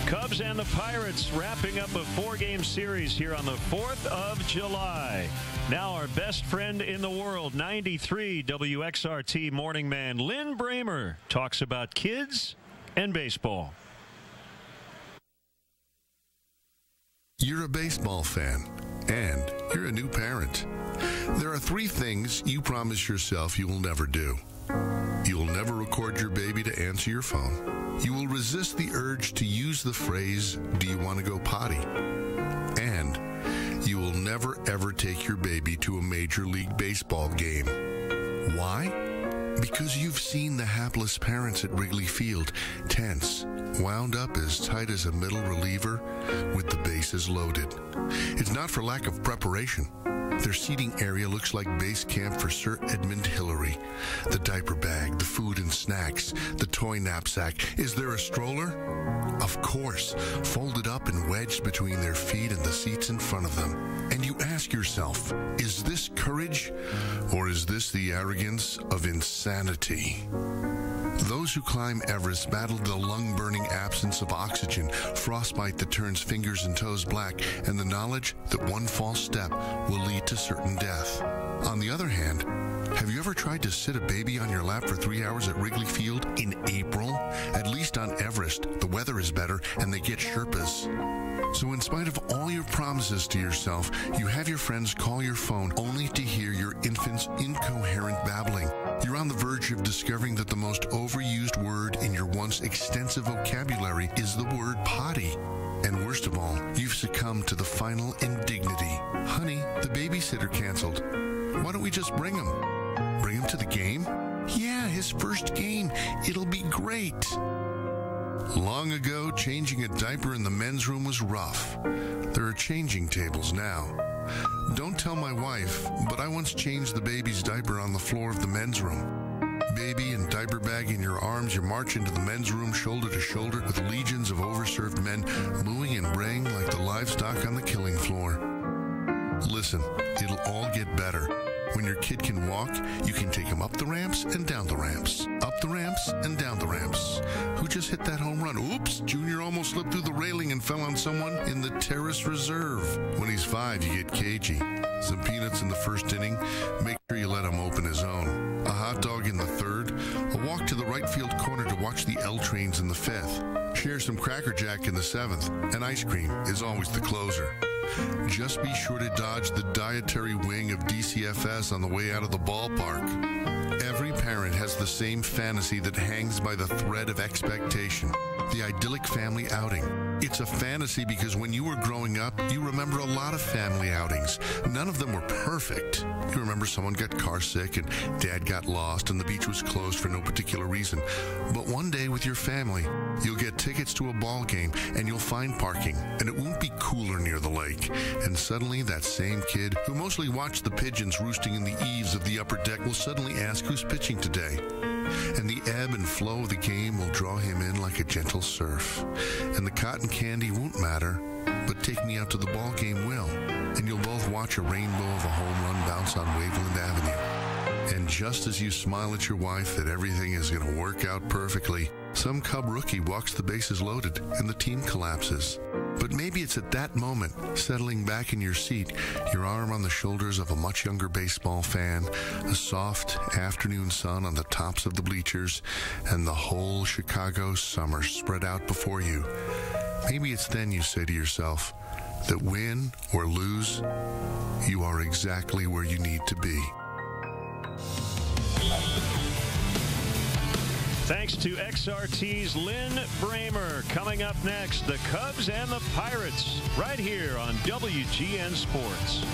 Cubs and the Pirates wrapping up a 4-game series here on the 4th of July. Now our best friend in the world, 93 WXRT morning man Lin Brehmer, talks about kids and baseball. You're a baseball fan, and you're a new parent. There are 3 things you promise yourself you will never do. You will never record your baby to answer your phone. You will resist the urge to use the phrase, "Do you want to go potty?" And you will never ever take your baby to a Major League Baseball game. Why? Because you've seen the hapless parents at Wrigley Field, tense, wound up as tight as a middle reliever with the bases loaded. It's not for lack of preparation. Their seating area looks like base camp for Sir Edmund Hillary. The diaper bag, the food and snacks, the toy knapsack. Is there a stroller? Of course, folded up and wedged between their feet and the seats in front of them. And you ask yourself, is this courage or is this the arrogance of insanity? Those who climb Everest battle the lung-burning absence of oxygen, frostbite that turns fingers and toes black, and the knowledge that one false step will lead to certain death. On the other hand, have you ever tried to sit a baby on your lap for 3 hours at Wrigley Field in April? At least on Everest, the weather is better and they get Sherpas. So in spite of all your promises to yourself, you have your friends call your phone only to hear your infant's incoherent babbling. You're on the verge of discovering that the most overused word in your once extensive vocabulary is the word potty. And worst of all, you've succumbed to the final indignity. Honey, the babysitter canceled. Why don't we just bring him? Bring him to the game? Yeah, his first game. It'll be great. Long ago, changing a diaper in the men's room was rough. There are changing tables now. Don't tell my wife, but I once changed the baby's diaper on the floor of the men's room. Baby and diaper bag in your arms, you march into the men's room shoulder to shoulder with legions of overserved men mooing and braying like the livestock on the killing floor. Listen, it'll all get better. When your kid can walk, you can take him up the ramps and down the ramps. Up the ramps and down the ramps. Who just hit that home run? Oops, Junior almost slipped through the railing and fell on someone in the terrace reserve. When he's 5, you get cagey. Some peanuts in the first inning. Make sure you let him open his own. A hot dog in the 3rd. A walk to the right field corner to watch the L trains in the 5th. Share some Cracker Jack in the 7th. And ice cream is always the closer. Just be sure to dodge the dietary wing of DCFS on the way out of the ballpark. Every parent has the same fantasy that hangs by the thread of expectation. The idyllic family outing. It's a fantasy because when you were growing up, you remember a lot of family outings. None of them were perfect. You remember someone got car sick and dad got lost and the beach was closed for no particular reason. But one day with your family, you'll get tickets to a ball game and you'll find parking and it won't be cooler near the lake. And suddenly that same kid who mostly watched the pigeons roosting in the eaves of the upper deck will suddenly ask who's pitching today. And the ebb and flow of the game will draw him in like a gentle surf. And the cotton candy won't matter, but take me out to the ball game will. And you'll both watch a rainbow of a home run bounce on Waveland Avenue. And just as you smile at your wife that everything is going to work out perfectly, some Cub rookie walks the bases loaded and the team collapses. But maybe it's at that moment, settling back in your seat, your arm on the shoulders of a much younger baseball fan, a soft afternoon sun on the tops of the bleachers, and the whole Chicago summer spread out before you. Maybe it's then you say to yourself that win or lose, you are exactly where you need to be. Thanks to XRT's Lin Brehmer. Coming up next, the Cubs and the Pirates, right here on WGN Sports.